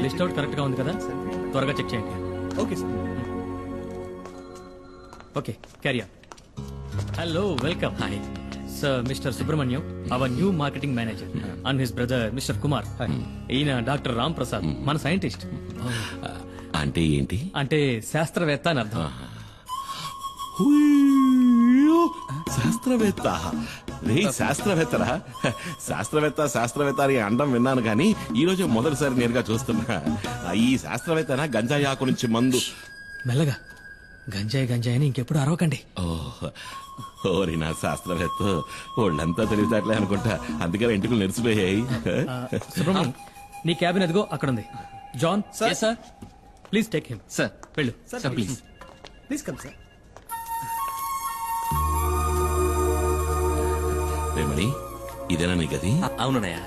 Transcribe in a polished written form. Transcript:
List out correct గా ఉంది కదా, త్వరగా చెక్ చేయండి. Okay sir. Okay, carry on. Hello, welcome. Hi sir, mister Subrahmanyam, our new marketing manager, and his brother mister Kumar. ఈయన doctor Ram Prasad, మన scientist. అంటే ఏంటి? అంటే శాస్త్రవేత్త అని అర్థం. హుయ్యో, శాస్త్రవేత్త. రే శాస్త్రవేత్తరా? శాస్త్రవేత్త అని అండం విన్నాను కానీ ఈ రోజు మొదటిసారి నేరుగా చూస్తున్నా. ఈ శాస్త్రవేత్తనా గంజాయి ఆకు నుంచి మందు? మెల్లగా, గంజాయి అని ఇంకెప్పుడు అరవకండి. ఓరి నా శాస్త్రవేత్త, వాళ్ళంతా తెలివితేటలే అనుకుంటా, అందుకని ఇంటికి నెరిసిపోయాయి. సుబ్రహ్మణ్యం, నీ క్యాబిన్ ఎదుగో అక్కడ ఉంది. John sir. Please take him. Sir వెళ్ళు. Sir please please come sir. Remani, ఇదేనా నీ గది? అవునన్నయ్య.